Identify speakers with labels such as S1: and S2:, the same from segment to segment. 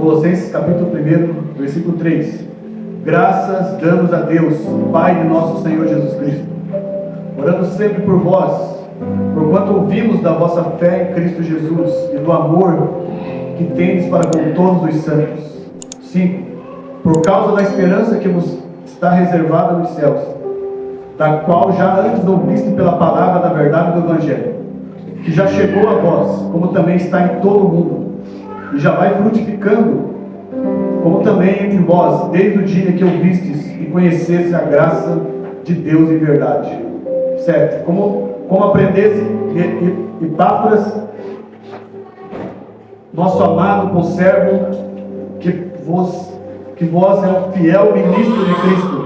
S1: Colossenses capítulo 1, versículo 3. Graças damos a Deus, Pai de nosso Senhor Jesus Cristo, orando sempre por vós, porquanto ouvimos da vossa fé em Cristo Jesus e do amor que tendes para com todos os santos. 5. Por causa da esperança que vos está reservada nos céus, da qual já antes ouviste pela palavra da verdade do Evangelho, que já chegou a vós, como também está em todo o mundo, e já vai frutificando, como também entre vós, desde o dia que ouvistes e conheceste a graça de Deus em verdade. 7. Como aprendesse Epáfras, nosso amado conservo, que vós é um fiel ministro de Cristo,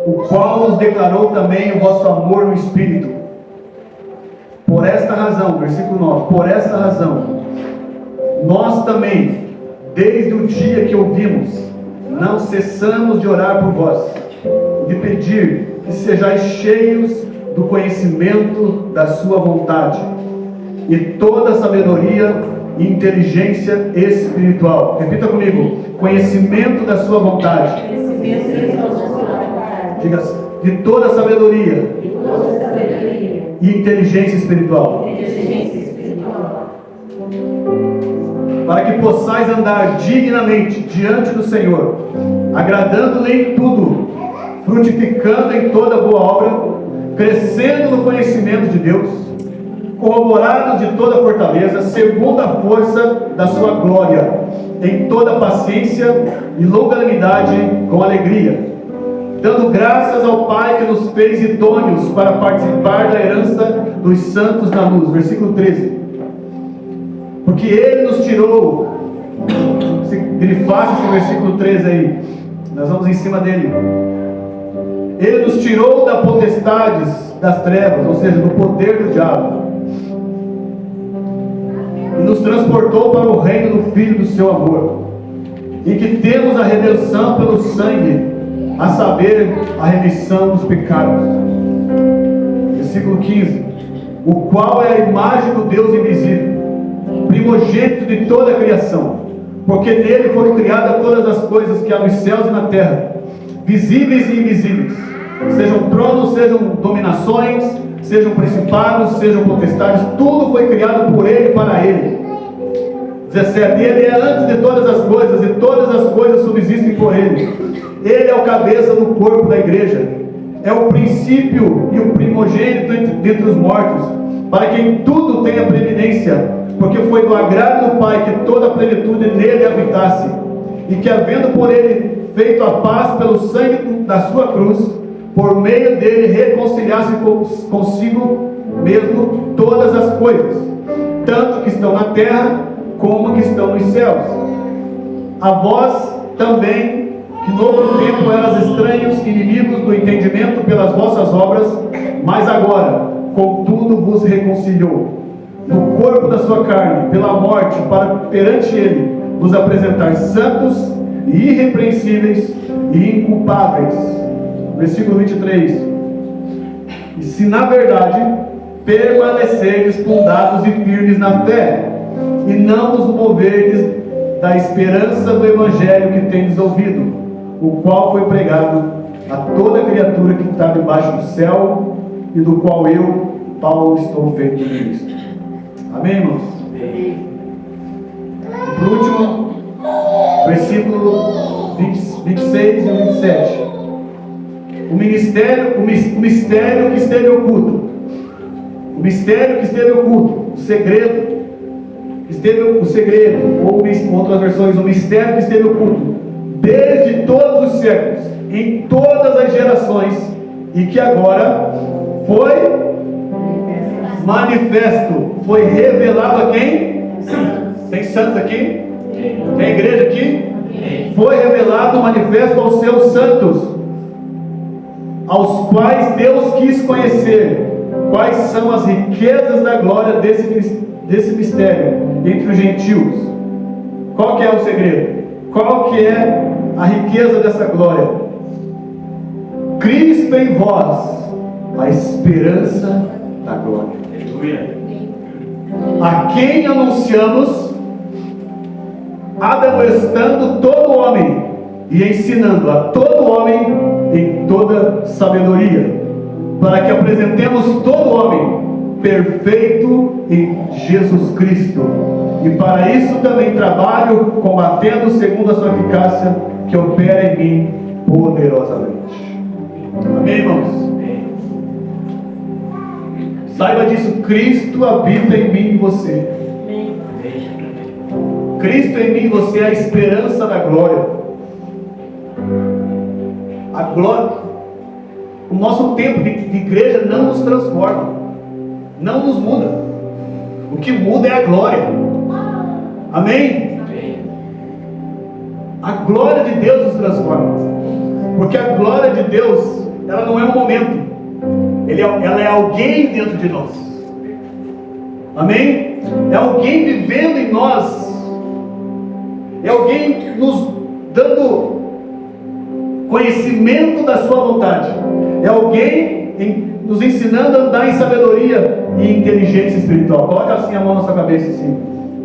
S1: o qual nos declarou também o vosso amor no Espírito. Por esta razão, versículo 9, por esta razão, nós também, desde o dia que ouvimos, não cessamos de orar por vós, de pedir que sejais cheios do conhecimento da sua vontade, e toda sabedoria e inteligência espiritual. Repita comigo: conhecimento da sua vontade. Diga: de toda sabedoria e inteligência espiritual. Para que possais andar dignamente diante do Senhor, agradando-lhe em tudo, frutificando em toda boa obra, crescendo no conhecimento de Deus, corroborados de toda fortaleza, segundo a força da sua glória, em toda paciência e longanimidade com alegria, dando graças ao Pai que nos fez idôneos para participar da herança dos santos na luz. Versículo 13. Porque Ele nos tirou, se grifasse esse versículo 13 aí, nós vamos em cima dele. Ele nos tirou da potestades das trevas, ou seja, do poder do diabo, e nos transportou para o reino do Filho do seu amor, em que temos a redenção pelo sangue, a saber, a remissão dos pecados. Versículo 15. O qual é a imagem do Deus invisível, primogênito de toda a criação, porque nele foram criadas todas as coisas que há nos céus e na terra, visíveis e invisíveis, sejam tronos, sejam dominações, sejam principados, sejam potestades, tudo foi criado por Ele e para Ele. 17. Ele é antes de todas as coisas, e todas as coisas subsistem por Ele. Ele é o cabeça do corpo da igreja, é o princípio e o primogênito dentre os mortos, para que em tudo tenha preeminência, porque foi do agrado do Pai que toda a plenitude nele habitasse, e que havendo por Ele feito a paz pelo sangue da sua cruz, por meio dele reconciliasse consigo mesmo todas as coisas, tanto que estão na terra como que estão nos céus. A vós também, que no outro tempo eras estranhos, inimigos do entendimento pelas vossas obras, mas agora, contudo, vos reconciliou no corpo da sua carne, pela morte, para perante Ele vos apresentar santos e irrepreensíveis e inculpáveis. Versículo 23. E se na verdade permanecerdes fundados e firmes na fé, e não vos moverdes da esperança do Evangelho que tendes ouvido, o qual foi pregado a toda criatura que está debaixo do céu, e do qual eu, Paulo, estou feito ministro. Amém, irmãos? Por último, versículo 26 e 27. O mistério que esteve oculto. O mistério que esteve oculto. O segredo, ou outras versões, o mistério que esteve oculto desde todos os séculos, em todas as gerações, e que agora foi manifesto, foi revelado a quem? Tem santos aqui? Tem igreja aqui? Foi revelado, manifesto aos seus santos, aos quais Deus quis conhecer quais são as riquezas da glória desse mistério entre os gentios. Qual que é o segredo? Qual que é a riqueza dessa glória? Cristo em vós, a esperança da glória, a quem anunciamos admoestando todo homem e ensinando a todo homem em toda sabedoria, para que apresentemos todo homem perfeito em Jesus Cristo. E para isso também trabalho, combatendo segundo a sua eficácia, que opera em mim poderosamente. Amém, irmãos? Saiba disso, Cristo habita em mim e você. Cristo em mim e você é a esperança da glória. A glória. O nosso tempo de igreja não nos transforma, não nos muda. O que muda é a glória. Amém? A glória de Deus nos transforma, porque a glória de Deus, ela não é um momento, ela é alguém dentro de nós. Amém? É alguém vivendo em nós, é alguém nos dando conhecimento da sua vontade, é alguém nos ensinando a andar em sabedoria e inteligência espiritual. Coloca assim a mão na sua cabeça, assim,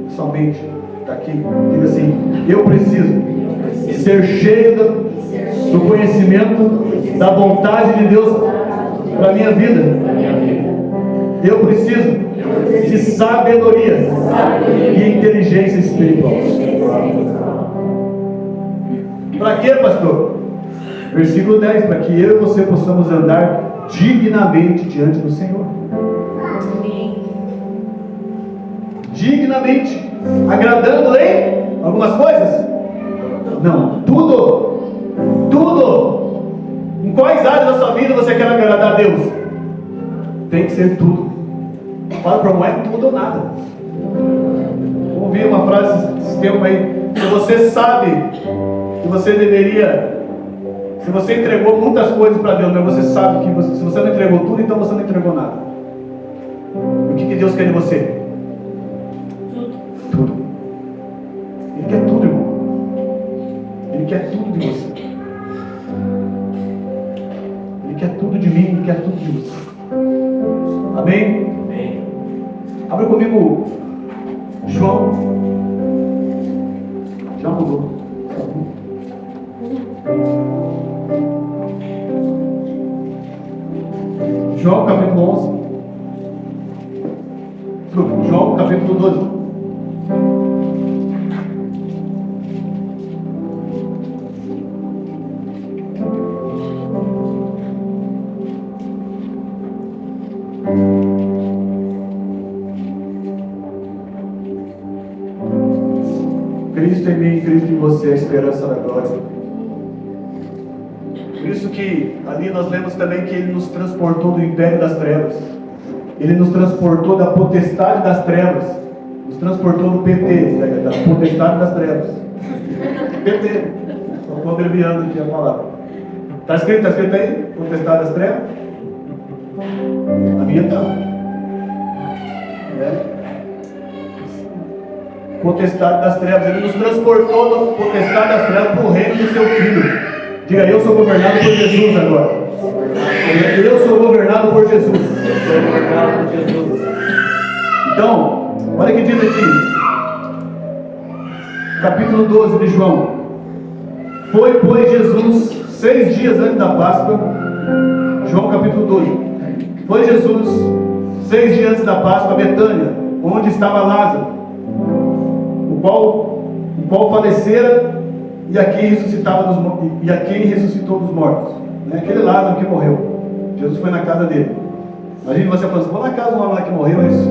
S1: somente está aqui, diga assim: eu preciso ser cheio do conhecimento da vontade de Deus para a minha vida. Eu preciso de sabedoria e inteligência espiritual. Para quê, pastor? Versículo 10: para que eu e você possamos andar dignamente diante do Senhor. Dignamente, agradando em algumas coisas? Não, tudo. Em quais áreas da sua vida você quer agradar a Deus? Tem que ser tudo. Fala para não é tudo ou nada. Ouvi uma frase esse tempo aí: se você sabe que você deveria, se você entregou muitas coisas para Deus, mas você sabe que se você não entregou tudo, então você não entregou nada. O que Deus quer de você? Tudo. Ele quer tudo, irmão. Ele quer tudo de você. Ele quer tudo de mim, Ele quer tudo de você. Amém? Amém. Abre comigo João. Já mudou. João capítulo 11. João capítulo 12. Cristo em mim, Cristo em você, a esperança da glória. Por isso que ali nós lemos também que Ele nos transportou do império das trevas. Ele nos transportou da potestade das trevas. Nos transportou do PT, da potestade das trevas. PT. Estou abreviando aqui a palavra. Está escrito aí? Potestade das trevas? A minha está. Potestade das trevas. Ele nos transportou da potestade das trevas para o reino do seu Filho. Diga: eu sou governado por Jesus agora. Eu sou governado por Jesus. Então, olha o que diz aqui, capítulo 12 de João. Foi, pois, Jesus 6 dias antes da Páscoa. João capítulo 12. Foi Jesus 6 dias antes da Páscoa a Betânia, onde estava Lázaro, o qual falecera e a quem ressuscitou dos mortos. Aquele Lázaro que morreu. Jesus foi na casa dele. Imagina você falando assim: vou na casa do homem lá que morreu, é isso.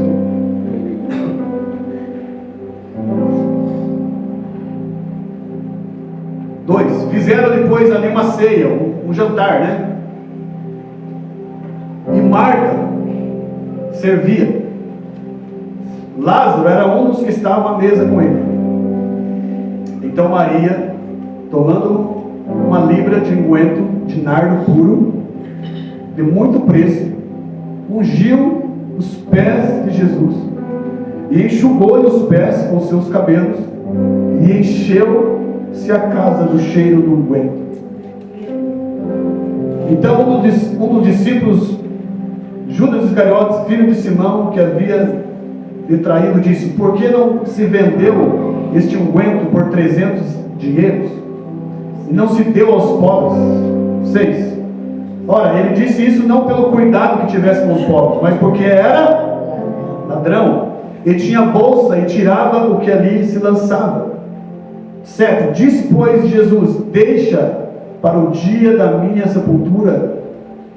S1: Dois, fizeram depois ali uma ceia, um jantar, né? E Marta servia. Lázaro era um dos que estavam à mesa com ele. Então Maria, tomando uma libra de unguento de nardo puro, de muito preço, ungiu os pés de Jesus e enxugou-lhe os pés com seus cabelos e encheu-se a casa do cheiro do unguento. Então um dos discípulos, Judas Iscariotes, filho de Simão, que havia lhe traído, disse: por que não se vendeu este unguento por 300 dinheiros e não se deu aos pobres? 6. Ora, ele disse isso não pelo cuidado que tivesse com os pobres, mas porque era ladrão, e tinha bolsa e tirava o que ali se lançava. 7. Disse, pois, Jesus: deixa para o dia da minha sepultura,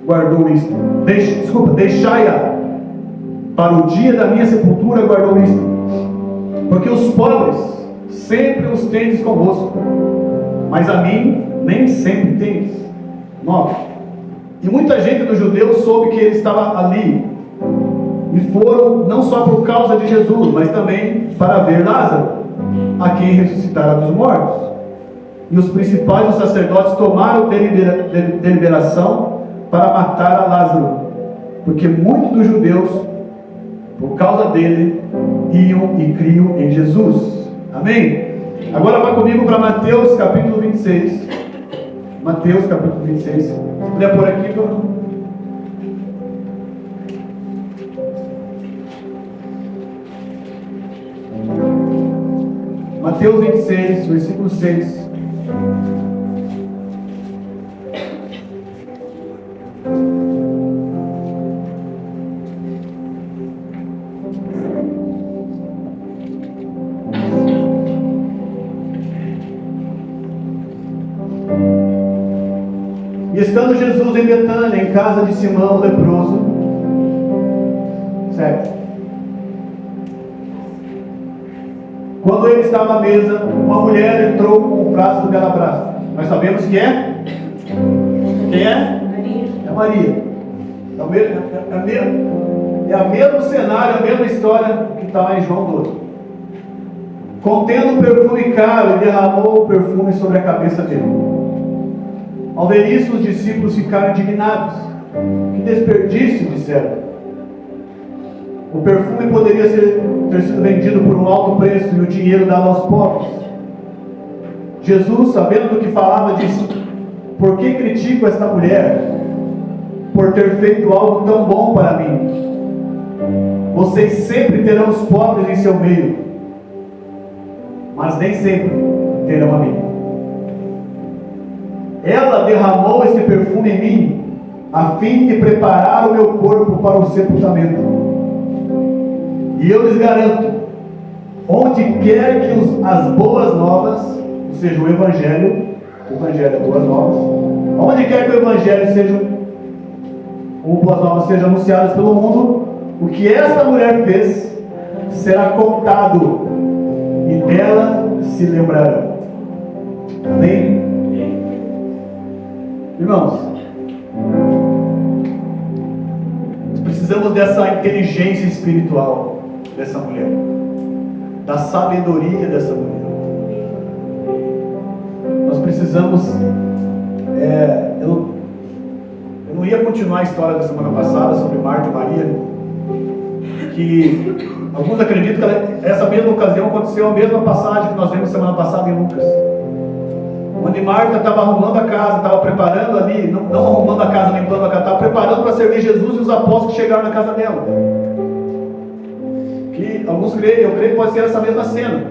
S1: guardou isto. Deixai-a para o dia da minha sepultura, guardou isto. Porque os pobres sempre os tendes convosco, mas a mim nem sempre tendes. 9. E muita gente dos judeus soube que ele estava ali, e foram não só por causa de Jesus, mas também para ver Lázaro, a quem ressuscitara dos mortos. E os principais dos sacerdotes tomaram deliberação para matar a Lázaro, porque muitos dos judeus, por causa dele, iam e criam em Jesus. Amém? Agora vai comigo para Mateus capítulo 26. Mateus capítulo 26. Se puder por aqui, Bruno. Mateus 26, versículo 6. E estando Jesus em Betânia, em casa de Simão, leproso, 7. Quando ele estava à mesa, uma mulher entrou com um frasco de alabastro. Nós sabemos que é? Quem é? É Maria. É o mesmo cenário, a mesma história que está lá em João 12. Contendo um perfume caro, ele derramou o perfume sobre a cabeça dele. Ao ver isso, os discípulos ficaram indignados. Que desperdício, disseram. O perfume poderia ter sido vendido por um alto preço e o dinheiro dado aos pobres. Jesus, sabendo do que falava, disse: por que critico esta mulher por ter feito algo tão bom para mim? Vocês sempre terão os pobres em seu meio, mas nem sempre terão a mim. Ela derramou este perfume em mim, a fim de preparar o meu corpo para o sepultamento. E eu lhes garanto, onde quer que as boas novas, ou seja, o Evangelho é boas novas, onde quer que o Evangelho seja, ou boas novas sejam anunciadas pelo mundo, o que esta mulher fez será contado, e dela se lembrarão. Amém? Irmãos, nós precisamos dessa inteligência espiritual dessa mulher, da sabedoria dessa mulher. Nós precisamos. Eu não ia continuar a história da semana passada sobre Marta e Maria, que alguns acreditam que essa mesma ocasião aconteceu a mesma passagem que nós vimos semana passada em Lucas, onde Marta estava arrumando a casa, estava preparando ali, não arrumando a casa, limpando a casa, estava preparando para servir Jesus e os apóstolos que chegaram na casa dela. Que alguns creem, eu creio que pode ser essa mesma cena.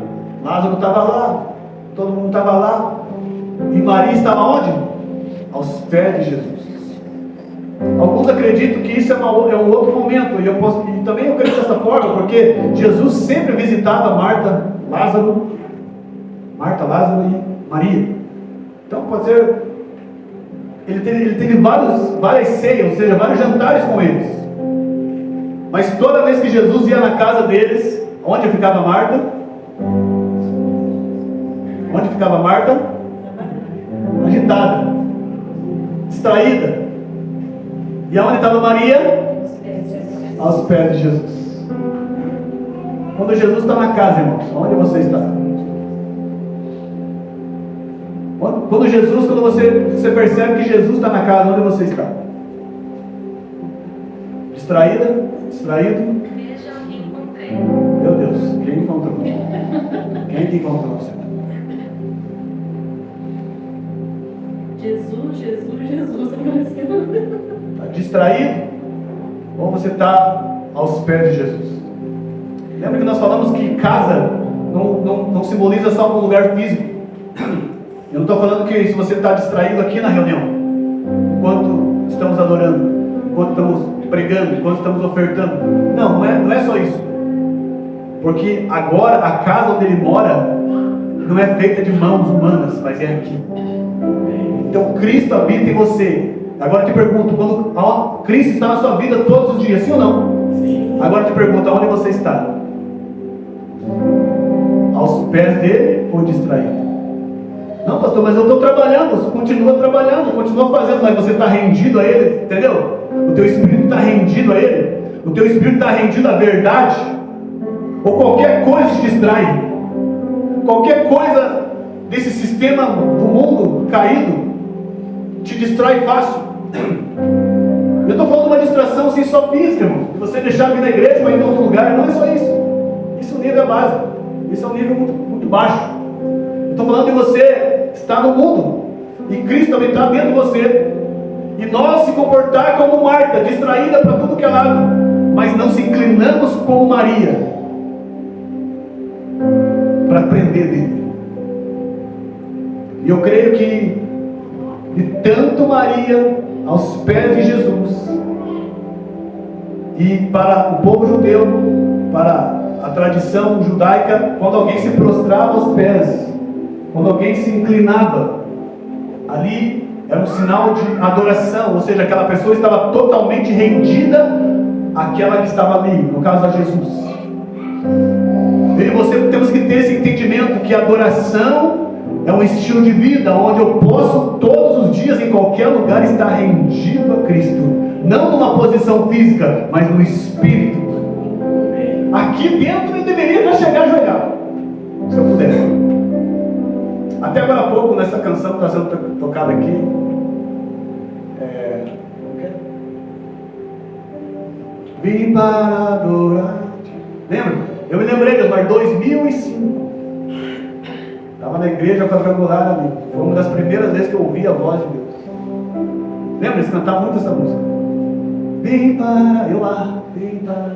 S1: Lázaro estava lá, todo mundo estava lá, e Maria estava onde? Aos pés de Jesus. Alguns acreditam que isso é um outro momento, e também eu creio dessa forma, porque Jesus sempre visitava Marta, Lázaro e Maria. Então pode ser, ele teve várias ceias, ou seja, vários jantares com eles. Mas toda vez que Jesus ia na casa deles, onde ficava Marta? Onde ficava Marta? Agitada, distraída. E aonde estava Maria? Aos pés de Jesus. Quando Jesus está na casa, irmãos, onde você está? Quando você percebe que Jesus está na casa, onde você está? Distraída? Distraído? Meu Deus, quem encontrou? Quem que encontrou você?
S2: Jesus
S1: Está distraído? Ou você está aos pés de Jesus? Lembra que nós falamos que casa não simboliza só um lugar físico. Eu não estou falando que se você está distraído aqui na reunião, enquanto estamos adorando, enquanto estamos pregando, enquanto estamos ofertando. Não é só isso. Porque agora a casa onde ele mora não é feita de mãos humanas, mas é aqui. Então Cristo habita em você. Agora eu te pergunto, quando Cristo está na sua vida todos os dias, sim ou não? Sim. Agora eu te pergunto, aonde você está? Aos pés dele ou distraído? Não, pastor, mas eu estou trabalhando. Você continua trabalhando, continua fazendo, mas você está rendido a ele, entendeu? O teu espírito está rendido a ele. O teu espírito está rendido à verdade. Ou qualquer coisa te distrai. Qualquer coisa desse sistema do mundo caído te distrai fácil. Eu estou falando de uma distração assim, só física, irmão. Se você deixar vir na igreja para ir em outro lugar, não é só isso. Isso é um nível básico. Isso é um nível muito, muito baixo. Eu estou falando de você estar no mundo e Cristo também está dentro de você. E nós se comportar como Marta, distraída para tudo que é lado, mas não se inclinamos como Maria para aprender dele. E eu creio que de tanto Maria aos pés de Jesus, e para o povo judeu, para a tradição judaica, quando alguém se prostrava aos pés, quando alguém se inclinava, ali era um sinal de adoração, ou seja, aquela pessoa estava totalmente rendida àquela que estava ali, no caso a Jesus. Eu e você temos que ter esse entendimento que a adoração é um estilo de vida onde eu posso todos os dias, em qualquer lugar, estar rendido a Cristo, não numa posição física, mas no espírito. Aqui dentro eu deveria já chegar ajoelhado, se eu pudesse. Até agora há pouco, nessa canção que está sendo tocada aqui, vim para adorar. Lembra? Eu me lembrei, Deus, mas 2005. Estava na igreja quadrangular ali. Foi uma das primeiras vezes que eu ouvi a voz de Deus. Lembra? Eles cantavam muito essa música. Vim para, eu lá, vim para.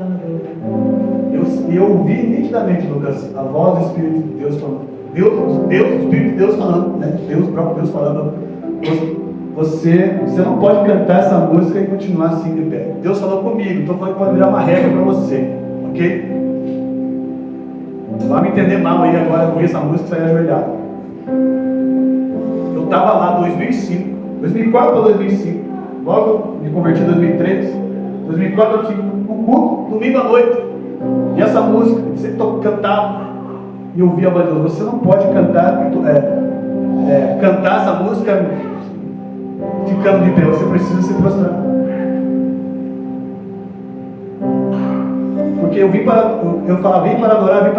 S1: Eu ouvi nitidamente, Lucas, a voz do Espírito de Deus falando. Deus, o Espírito de Deus falando, né? Deus, o próprio Deus falando. Você não pode cantar essa música e continuar assim de pé. Deus falou comigo, estou falando que pode virar uma regra para você, ok? Vai me entender mal aí agora, eu ouvi essa música e saí ajoelhado. Eu estava lá em 2005, 2004 para 2005, logo me converti em 2003, 2004 eu tive um culto, domingo à noite, e essa música, você cantava, e eu ouvia a voz de Deus, você não pode cantar, cantar essa música ficando de pé, você precisa se prostrar. Porque eu falava, vim para adorar,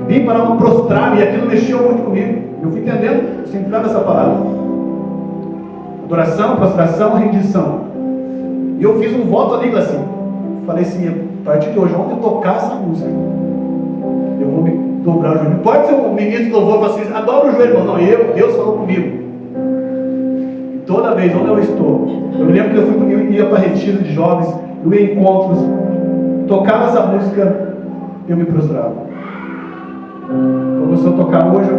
S1: vim para não prostrar-me, e aquilo mexeu muito comigo. Eu fui entendendo o significado dessa palavra. Adoração, prostração, rendição. E eu fiz um voto ali, assim. Falei assim, a partir de hoje, onde eu tocar essa música, eu vou me dobrar o joelho. Não pode ser um ministro de louvor e falar assim, dobra o joelho, irmão. Não, Deus falou comigo. E toda vez, onde eu estou, eu me lembro que eu ia para retiro de jovens, eu ia em encontros, tocava essa música, eu me prostrava. Começou a tocar hoje,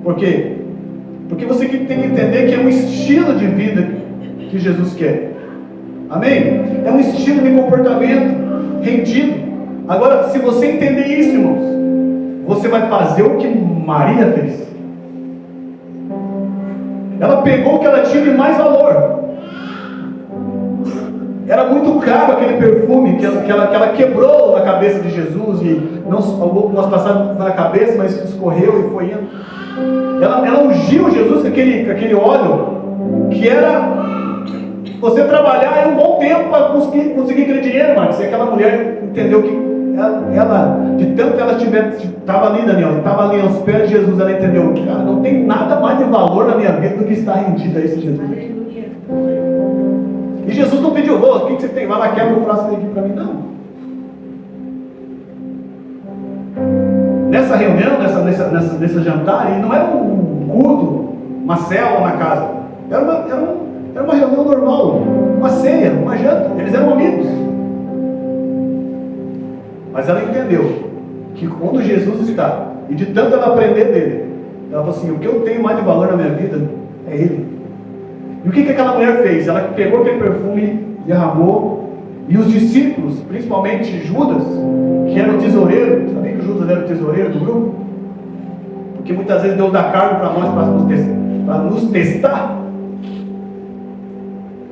S1: Por quê? Porque você tem que entender que é um estilo de vida que Jesus quer. Amém? É um estilo de comportamento rendido. Agora, se você entender isso, irmãos, você vai fazer o que Maria fez. Ela pegou o que ela tinha de mais valor. Era muito caro aquele perfume que ela quebrou na cabeça de Jesus, e não algumas passaram na cabeça, mas escorreu e foi indo. Ela ungiu Jesus com aquele óleo, que era você trabalhar em um bom tempo para conseguir aquele dinheiro, mas aquela mulher entendeu que ela de tanto que ela estava ali, Daniel, estava ali aos pés de Jesus, ela entendeu, cara, não tem nada mais de valor na minha vida do que estar rendido a esse Jesus aqui. E Jesus não pediu, o que você tem? Vai lá, quebra o frasco aqui para mim, não. Nessa reunião, nesse jantar, e não era um culto, uma célula na casa, era uma reunião normal, uma ceia, uma janta, eles eram amigos. Mas ela entendeu que quando Jesus está, e de tanto ela aprender dele, ela falou assim: o que eu tenho mais de valor na minha vida é Ele. E o que aquela mulher fez? Ela pegou aquele perfume, derramou, e os discípulos, principalmente Judas, que era o tesoureiro, sabia que Judas era o tesoureiro do grupo? Porque muitas vezes Deus dá cargo para nós, para nos testar.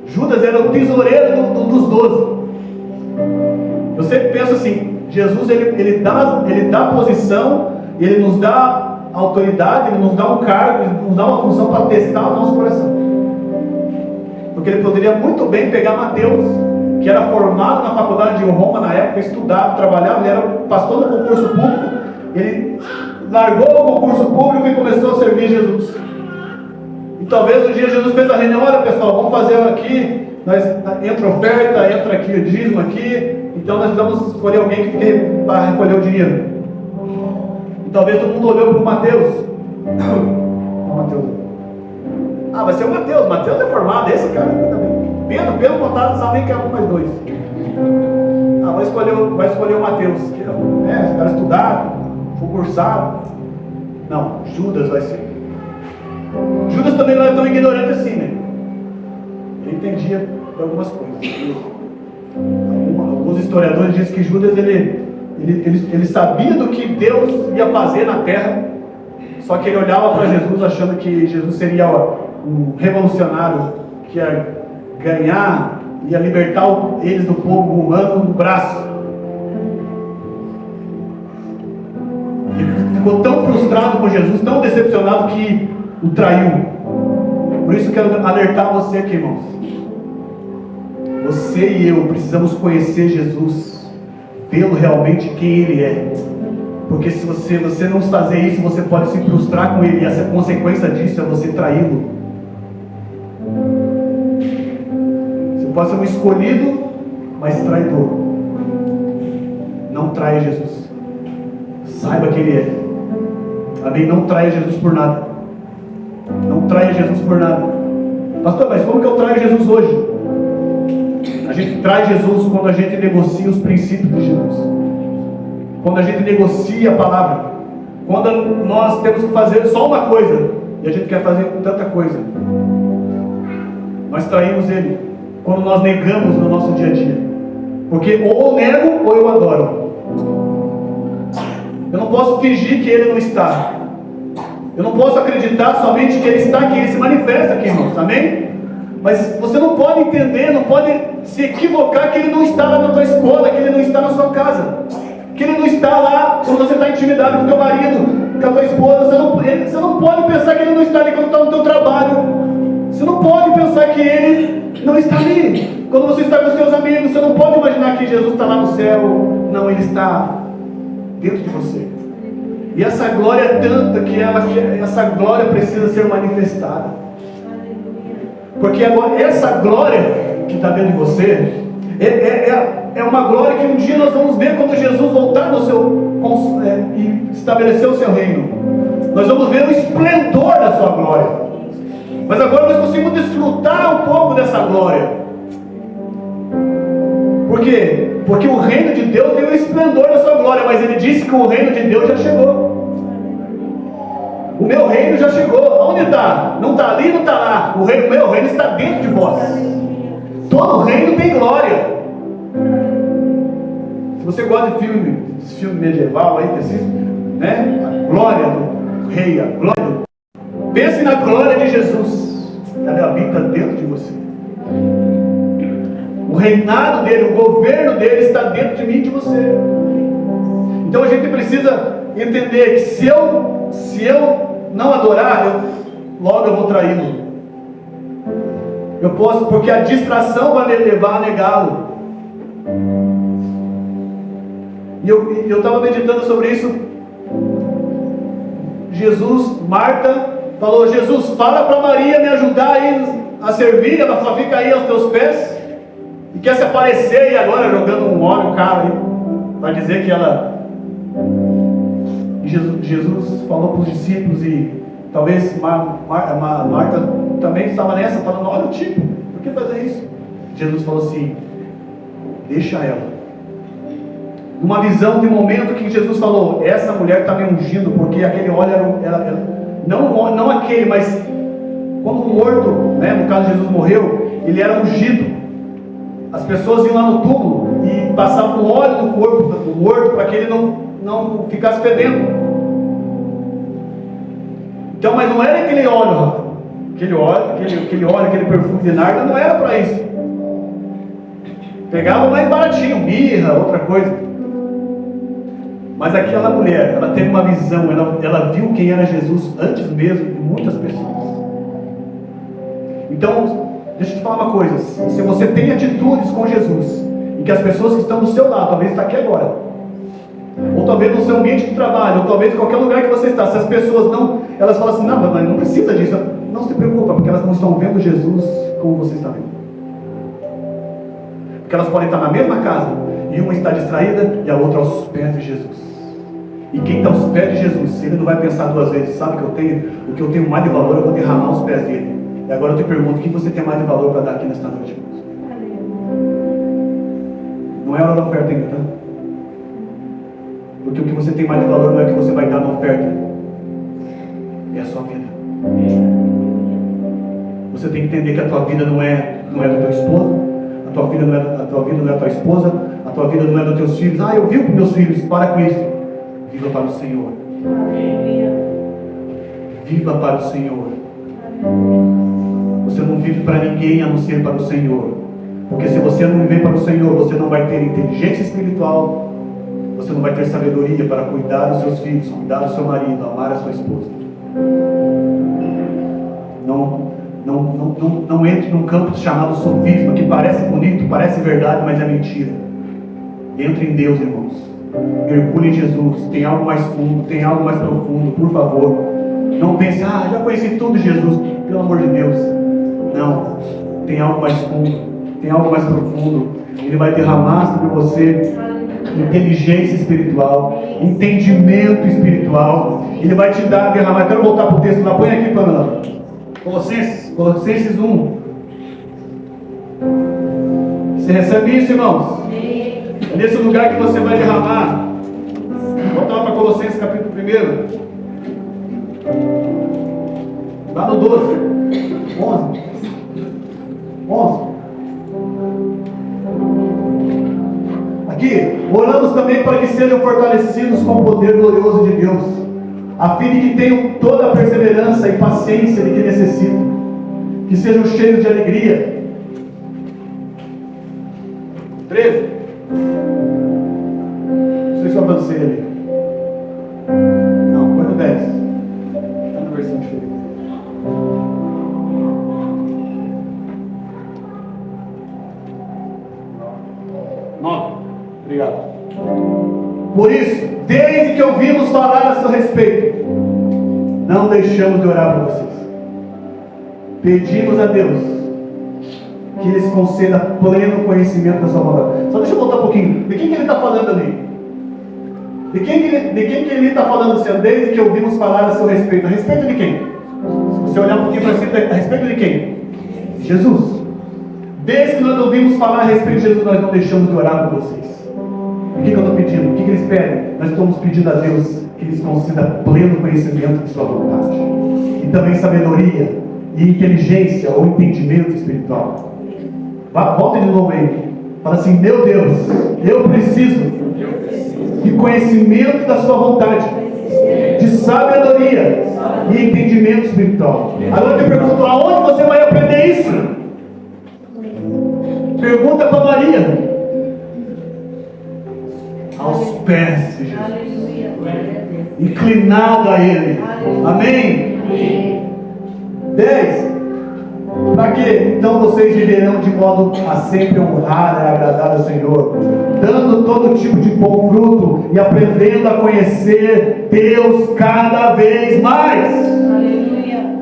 S1: Judas era o tesoureiro dos 12. Eu sempre penso assim: Jesus ele dá posição, ele nos dá autoridade, ele nos dá um cargo, ele nos dá uma função para testar o nosso coração. Porque ele poderia muito bem pegar Mateus, que era formado na faculdade de Roma na época, estudava, trabalhava, ele era pastor no concurso público, ele largou o concurso público e começou a servir Jesus. E talvez um dia Jesus fez a reunião: olha pessoal, vamos fazer aqui, entra oferta, entra aqui o dízimo aqui, então nós precisamos escolher alguém que fique para recolher o dinheiro. E talvez todo mundo olhou para o Mateus. Ah, vai ser o Mateus. Mateus é formado, esse cara Pedro contado, não sabe nem que é um mais dois. Ah, vai escolher o Mateus, que esse cara estudado, concursado. Não, Judas vai ser. Judas também não é tão ignorante assim, né? Ele entendia algumas coisas. Alguns historiadores dizem que Judas ele sabia do que Deus ia fazer na terra, só que ele olhava para Jesus achando que Jesus seria um revolucionário que ia ganhar, ia libertar eles do povo romano no braço. Ele ficou tão frustrado com Jesus, tão decepcionado, que o traiu. Por isso eu quero alertar você aqui, irmãos. Você e eu precisamos conhecer Jesus, vê-lo realmente quem Ele é. Porque se você não fazer isso, você pode se frustrar com Ele, e essa consequência disso é você traí-lo. Você pode ser um escolhido, mas traidor. Não traia Jesus. Saiba quem Ele é. Amém? Não traia Jesus por nada. Não traia Jesus por nada. Pastor, mas como que eu traio Jesus hoje? A gente traz Jesus quando a gente negocia os princípios de Jesus, quando a gente negocia a palavra, quando nós temos que fazer só uma coisa e a gente quer fazer tanta coisa. Nós traímos Ele quando nós negamos no nosso dia a dia, porque ou eu nego ou eu adoro. Eu não posso fingir que Ele não está. Eu não posso acreditar somente que Ele está aqui, Ele se manifesta aqui, irmãos, amém? Mas você não pode entender, não pode se equivocar que Ele não está lá na tua escola, que Ele não está na sua casa, que Ele não está lá quando você está intimidado com o teu marido, com a tua esposa. Você não pode pensar que Ele não está ali quando está no teu trabalho. Você não pode pensar que Ele não está ali quando você está com os seus amigos. Você não pode imaginar que Jesus está lá no céu. Não, Ele está dentro de você. E essa glória é tanta que essa glória precisa ser manifestada. Porque agora, essa glória que está dentro de você é uma glória que um dia nós vamos ver quando Jesus voltar e estabelecer o seu reino. Nós vamos ver o esplendor da sua glória. Mas agora nós conseguimos desfrutar um pouco dessa glória. Por quê? Porque o reino de Deus tem o esplendor da sua glória, mas Ele disse que o reino de Deus já chegou. O meu reino já chegou. Onde está? Não está ali, não está lá. O meu reino está dentro de vós. Todo reino tem glória. Se você gosta de filme medieval aí, né? A glória do rei, a glória. Pense na glória de Jesus. Ela habita dentro de você. O reinado dele, o governo dele está dentro de mim e de você. Então a gente precisa entender que se eu não adorar, logo eu vou traí-lo. Eu posso, porque a distração vai me levar a negá-lo. E eu estava meditando sobre isso. Marta falou: Jesus, fala para Maria me ajudar aí a servir. Ela só fica aí aos teus pés e quer se aparecer, e agora jogando um óleo caro aí para dizer que ela... Jesus falou para os discípulos, e talvez Marta também estava nessa, falando: olha o tipo, por que fazer isso? Jesus falou assim: deixa ela, Uma visão de momento que Jesus falou: essa mulher está me ungindo, porque aquele óleo não aquele, mas quando o morto, né, no caso Jesus morreu, ele era ungido. As pessoas iam lá no túmulo e passavam óleo no corpo do morto para que ele não ficasse fedendo. Então, mas não era aquele óleo, aquele perfume de nardo, não era para isso. Pegava mais baratinho, mirra, outra coisa. Mas aquela mulher, ela teve uma visão, ela viu quem era Jesus antes mesmo de muitas pessoas. Então, deixa eu te falar uma coisa: se você tem atitudes com Jesus, e que as pessoas que estão do seu lado, talvez está aqui agora, ou talvez no seu ambiente de trabalho, ou talvez em ququer lugar que você está, se as pessoas não, elas falam assim: não, mas não precisa disso, não se preocupa, porque elas não estão vendo Jesus como você está vendo. Porque elas podem estar na mesma casa, e uma está distraída e a outra aos pés de Jesus. E quem está aos pés de Jesus, ele não vai pensar duas vezes: sabe o que eu tenho mais de valor, eu vou derramar aos pés dele. E agora eu te pergunto: o que você tem mais de valor para dar aqui nesta noite? Não é hora da oferta ainda, tá? Porque o que você tem mais de valor não é o que você vai dar na oferta, é a sua vida. Você tem que entender que a tua vida não é do teu esposo, a tua vida não é a tua esposa, a tua vida não é dos teus filhos. Eu vivo com meus filhos. Para com isso. Viva para o Senhor. Viva para o Senhor. Você não vive para ninguém a não ser para o Senhor. Porque se você não viver para o Senhor, você não vai ter inteligência espiritual, você não vai ter sabedoria para cuidar dos seus filhos, cuidar do seu marido, amar a sua esposa. Não entre num campo chamado sofisma, que parece bonito, parece verdade, mas é mentira. Entre em Deus, irmãos. Mergulhe em Jesus. Tem algo mais fundo, tem algo mais profundo, por favor. Não pense: já conheci tudo de Jesus. Pelo amor de Deus. Não. Tem algo mais fundo, tem algo mais profundo. Ele vai derramar sobre você inteligência espiritual, entendimento espiritual. Ele vai te derramar. Eu quero voltar para o texto lá. Põe aqui, Pamela. Colossenses 1. Você recebe isso, irmãos? É nesse lugar que você vai derramar. Volta lá para Colossenses capítulo 1. Lá no 12. 11. Aqui, oramos também para que sejam fortalecidos com o poder glorioso de Deus, a fim de que tenham toda a perseverança e paciência de que necessitam, que sejam cheios de alegria. 13. Não sei se eu avancei ali. Não, foi no 10. Está na versão diferente. 9. Obrigado. Por isso, desde que ouvimos falar a seu respeito, não deixamos de orar por vocês. Pedimos a Deus que lhes conceda pleno conhecimento da sua vontade. Só deixa eu voltar um pouquinho. De quem que ele está falando ali? De quem que ele está falando assim? Desde que ouvimos falar a seu respeito. A respeito de quem? Se você olhar um pouquinho para cima, a respeito de quem? Jesus. Desde que nós ouvimos falar a respeito de Jesus, nós não deixamos de orar por vocês. O que eu estou pedindo? O que eles pedem? Nós estamos pedindo a Deus que lhes conceda pleno conhecimento de sua vontade. E também sabedoria e inteligência ou entendimento espiritual. Volta de novo aí. Fala assim: meu Deus, eu preciso de conhecimento da sua vontade, de sabedoria e entendimento espiritual. Agora eu te pergunto: aonde você vai aprender isso? Pergunta para Maria. Aos pés de Jesus, inclinado a Ele. Amém? 10. Para que então vocês viverão de modo a sempre honrar e agradar ao Senhor, dando todo tipo de bom fruto e aprendendo a conhecer Deus cada vez mais.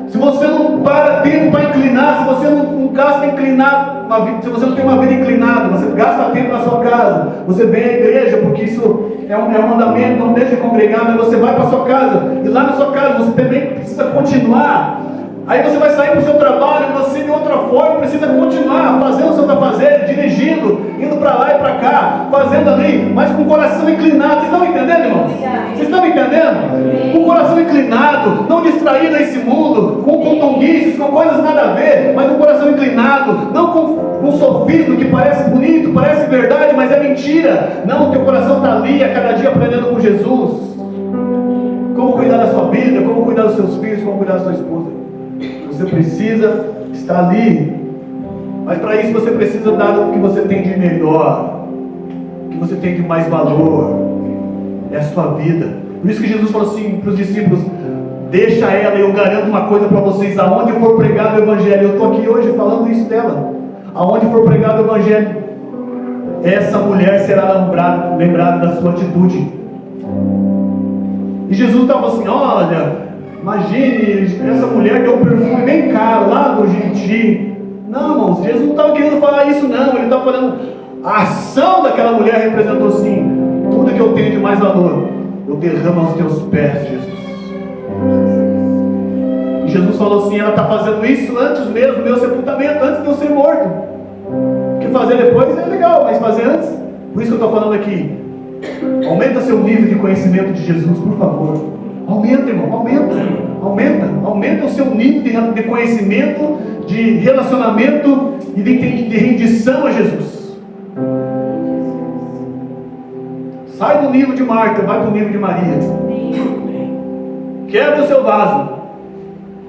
S1: Se você não para tempo para inclinar, se você não gasta inclinado, se você não tem uma vida inclinada, você gasta tempo na sua casa, você vem à igreja, porque isso é um mandamento, não deixe de congregar, mas você vai para a sua casa, e lá na sua casa você também precisa continuar Aí você vai sair para o seu trabalho, você de outra forma precisa continuar fazendo o seu fazer, dirigindo, indo para lá e para cá, fazendo ali, mas com o coração inclinado. Vocês estão me entendendo, irmãos? Vocês estão me entendendo? Com o coração inclinado, não distraído a esse mundo, com tonguices, com coisas nada a ver, mas com o coração inclinado, não com sofismo que parece bonito, parece verdade, mas é mentira. Não, o teu coração está ali a cada dia aprendendo com Jesus. Como cuidar da sua vida, como cuidar dos seus filhos, como cuidar da sua esposa. Você precisa estar ali, mas para isso você precisa dar o que você tem de melhor, o que você tem de mais valor, é a sua vida. Por isso que Jesus falou assim para os discípulos: deixa ela, e eu garanto uma coisa para vocês, aonde for pregado o Evangelho, eu estou aqui hoje falando isso dela, aonde for pregado o Evangelho, essa mulher será lembrada da sua atitude. E Jesus estava assim: olha, imagine, essa mulher deu um perfume bem caro lá do Gentil. Não, irmãos, Jesus não estava querendo falar isso não. Ele estava falando, a ação daquela mulher representou assim: tudo que eu tenho de mais valor, eu derramo aos teus pés, Jesus. E Jesus falou assim: ela está fazendo isso antes mesmo do meu sepultamento, antes de eu ser morto. Porque fazer depois é legal, mas fazer antes. Por isso que eu estou falando aqui. Aumenta seu nível de conhecimento de Jesus, por favor. Aumenta, irmão, aumenta o seu nível de conhecimento, de relacionamento e de rendição a Jesus. Sai do nível de Marta, vai para o nível de Maria. Quebra o seu vaso,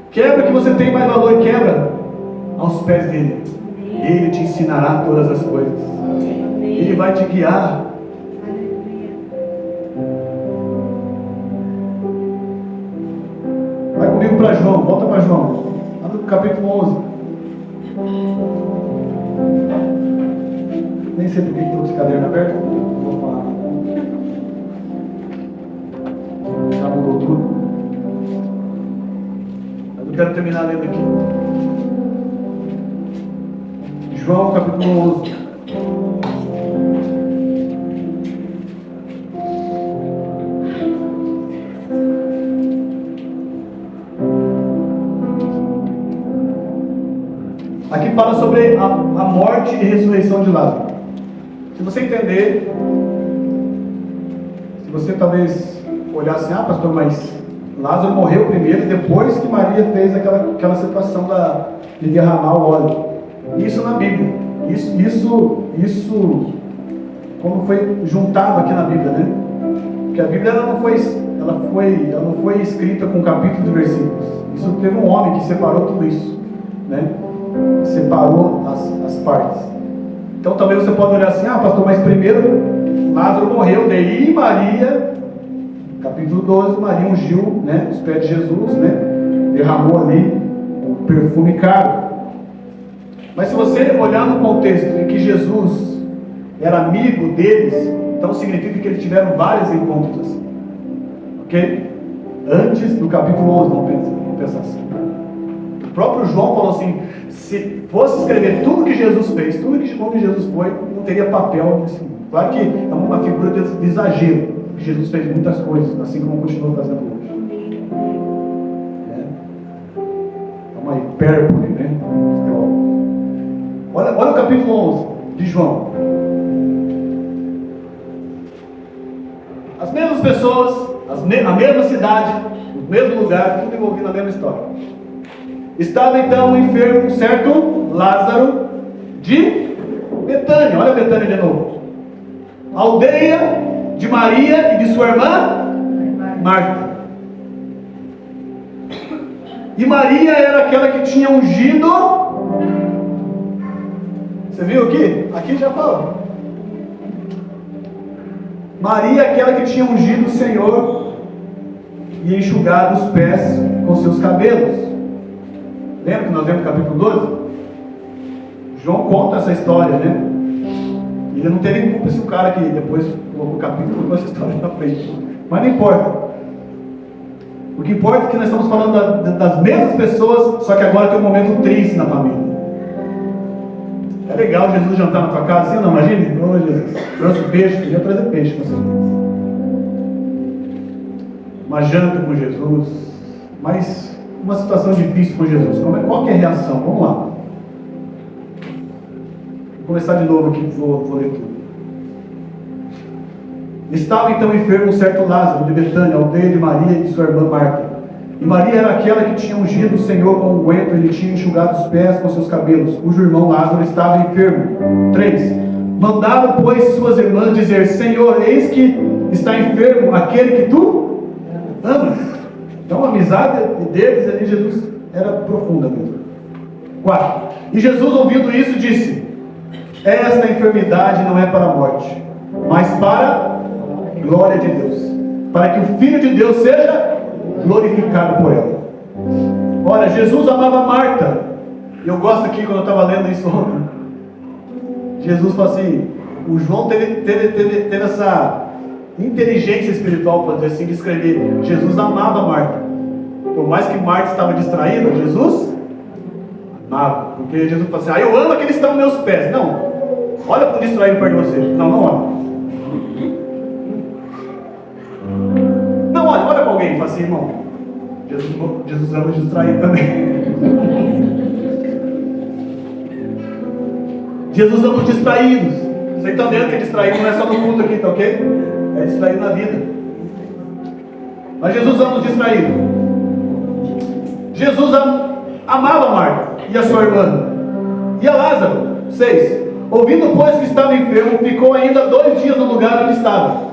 S1: quebra o que você tem mais valor, quebra aos pés dele. Ele te ensinará todas as coisas, ele vai te guiar. Vai comigo para João, volta para João, lá no capítulo 11. Nem sei por que estou com esse caderno aberto, não vou falar. Já mudou tudo. Mas eu quero terminar lendo aqui. João capítulo 11. Aqui fala sobre a morte e ressurreição de Lázaro. Se você entender, se você talvez olhar assim: ah, pastor, mas Lázaro morreu primeiro, depois que Maria fez aquela situação de derramar o óleo. Isso na Bíblia. Isso como foi juntado aqui na Bíblia, né? Porque a Bíblia ela não foi escrita com capítulos e versículos. Isso teve um homem que separou tudo isso, né? Separou as partes. Então talvez você pode olhar assim: ah, pastor, mas primeiro Lázaro morreu, daí Maria, capítulo 12, Maria ungiu, né, os pés de Jesus, né, derramou ali um perfume caro. Mas se você olhar no contexto em que Jesus era amigo deles, então significa que eles tiveram vários encontros assim, ok? Antes do capítulo 11, vamos pensar assim. O próprio João falou assim: se fosse escrever tudo que Jesus fez, tudo que Jesus foi, não teria papel nesse mundo. Claro que é uma figura de exagero. Jesus fez muitas coisas, assim como continua fazendo hoje. É uma hipérbole, né? Olha o capítulo 11 de João. As mesmas pessoas, a mesma cidade, o mesmo lugar, tudo envolvido na mesma história. Estava então um enfermo, um certo Lázaro de Betânia. Olha Betânia de novo. Aldeia de Maria e de sua irmã Marta. E Maria era aquela que tinha ungido. Você viu aqui? Aqui já fala. Maria é aquela que tinha ungido o Senhor e enxugado os pés com seus cabelos. Lembra que nós vemos no capítulo 12? João conta essa história, né? Ele não teve culpa se o cara que depois colocou o capítulo com essa história na frente. Mas não importa. O que importa é que nós estamos falando das mesmas pessoas, só que agora tem um momento triste na família. É legal Jesus jantar na tua casa, assim, não? Imagine? Ô Jesus, trouxe peixe, podia trazer peixe com vocês. Uma janta com Jesus. Mas uma situação difícil com Jesus. Qual que é a reação? Vamos lá. Vou começar de novo aqui, vou ler tudo. Estava então enfermo um certo Lázaro de Betânia, aldeia de Maria e de sua irmã Marta. E Maria era aquela que tinha ungido o Senhor com unguento, e lhe tinha enxugado os pés com seus cabelos, cujo irmão Lázaro estava enfermo. 3. Mandaram, pois, suas irmãs dizer: Senhor, eis que está enfermo aquele que tu amas. Então a amizade deles ali, Jesus, era profunda mesmo. 4. E Jesus, ouvindo isso, disse: esta enfermidade não é para a morte, mas para a glória de Deus, para que o Filho de Deus seja glorificado por ela. Ora, Jesus amava Marta. Eu gosto aqui, quando eu estava lendo isso ontem, Jesus falou assim, o João teve essa inteligência espiritual, para dizer assim, de escrever: Jesus amava Marta. Por mais que Marta estava distraída, Jesus amava. Porque Jesus falou assim: eu amo aqueles que estão aos meus pés. Não, olha para o distraído perto de você. Não olha. Não, olha para alguém e fala assim: irmão, Jesus ama os distraídos também. Jesus ama os distraídos. Você está entendendo que é distraído não é só no culto aqui, tá ok? É distraído na vida. Mas Jesus ama os distraídos. Jesus amava Marta e a sua irmã e a Lázaro. 6. Ouvindo, pois, que estava enfermo, ficou ainda 2 dias no lugar onde estava.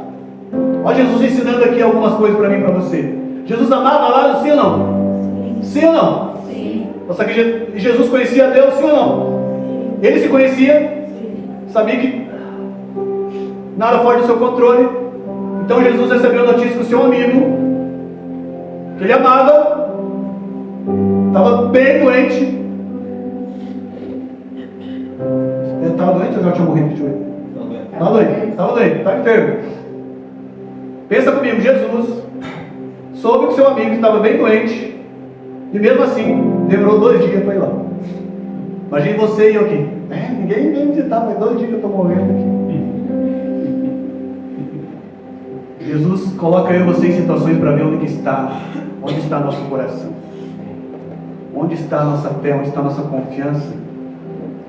S1: Olha Jesus ensinando aqui algumas coisas para mim e para você. Jesus amava Lázaro, sim ou não? Sim ou não? Sim. Só que Jesus conhecia Deus, sim ou não? Ele se conhecia, sabia que nada fora do seu controle. Então Jesus recebeu a notícia que o seu amigo, que ele amava, estava bem doente. Ele estava doente ou já tinha morrido de joelho? Estava doente, estava enfermo. Pensa comigo, Jesus soube que seu amigo estava bem doente, e mesmo assim demorou 2 dias para ir lá. Imagine você e eu aqui. Ninguém vem visitar, faz 2 dias que eu estou morrendo aqui. Jesus coloca eu e você em situações para ver onde está nosso coração, onde está a nossa fé, onde está a nossa confiança.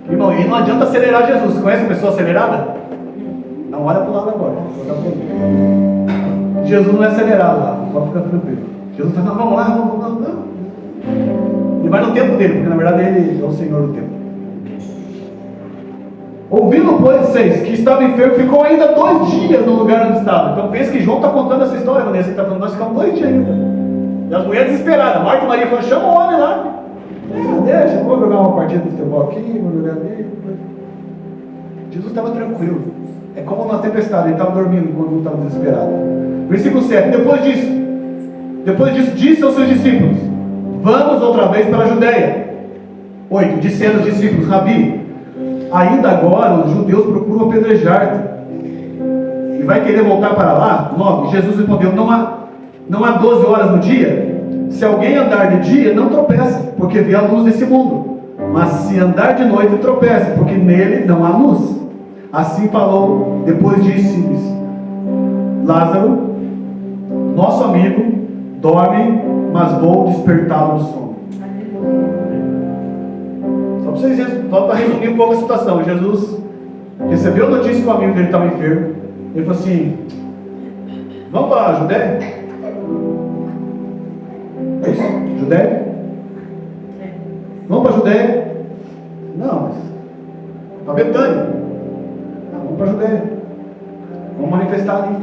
S1: Irmão, e não adianta acelerar Jesus. Você conhece a pessoa acelerada? Não, olha para o lado agora. Jesus não é acelerado lá, pode ficar tranquilo. Jesus fala: não, vamos lá, vamos. Ele vai no tempo dele, porque na verdade ele é o Senhor do tempo. Ouvindo, pois, 6, que estava enfermo, ficou ainda 2 dias no lugar onde estava. Então pensa que João está contando essa história, Vanessa. Ele está falando: nós ficamos 2 dias ainda. E as mulheres desesperadas. Marta e Maria falaram: chama o homem lá. Deixa, vou jogar uma partida de futebol aqui, vou jogar ali. Jesus estava tranquilo. É como uma tempestade, ele estava dormindo quando estava desesperado. Versículo 7. Depois disso, disse aos seus discípulos: vamos outra vez para a Judéia. 8. Disseram os discípulos: Rabi, ainda agora os judeus procuram apedrejar-te, e vai querer voltar para lá? 9. Jesus respondeu: não há 12 horas no dia? Se alguém andar de dia, não tropeça, porque vê a luz desse mundo. Mas se andar de noite, tropeça, porque nele não há luz. Assim falou. Depois disse-lhes: Lázaro, nosso amigo, dorme, mas vou despertá-lo do sono. Só para resumir um pouco a situação. Jesus recebeu a notícia que o amigo dele estava enfermo. Ele falou assim: vamos para a Judéia? É isso? Judéia? Vamos para a Judéia? Não, mas para Betânia. Não, vamos para a Judéia. Vamos manifestar ali.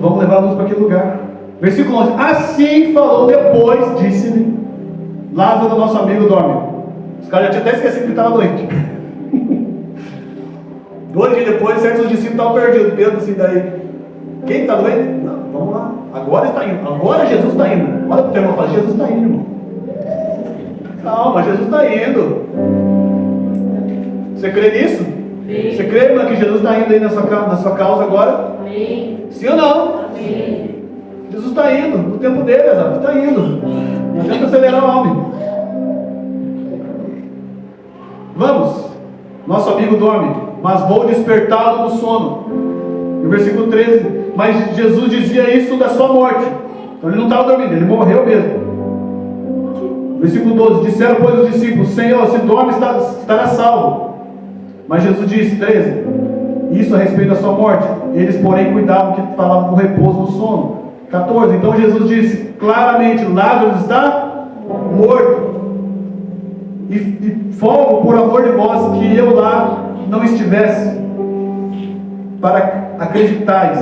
S1: Vamos levar a luz para aquele lugar. Versículo 11. Assim falou depois, disse-lhe: Lázaro, nosso amigo, dorme. Os caras já tinham até esquecido que ele estava doente. 2 dias depois, certos discípulos estavam perdidos. Pedro assim, daí: quem está doente? Não, vamos lá. Agora está indo. Agora Jesus está indo. Olha para o teu irmão e fala: Jesus está indo, irmão. Calma, Jesus está indo. Você crê nisso? Sim. Você crê, irmã, que Jesus está indo aí na sua causa agora? Sim. Sim ou não? Sim. Jesus está indo. No tempo dele, Exato. Está indo. Não adianta acelerar o homem. Vamos. Nosso amigo dorme, mas vou despertá-lo do sono. E o versículo 13. Mas Jesus dizia isso da sua morte. Então ele não estava dormindo, ele morreu mesmo. Versículo 12: disseram, pois, os discípulos: Senhor, se dorme, estará salvo. Mas Jesus disse, 13: isso a respeito da sua morte. Eles, porém, cuidavam que falavam do repouso do sono. 14: então Jesus disse claramente: Lázaro está morto. E folgo por amor de vós que eu lá não estivesse, para acreditais,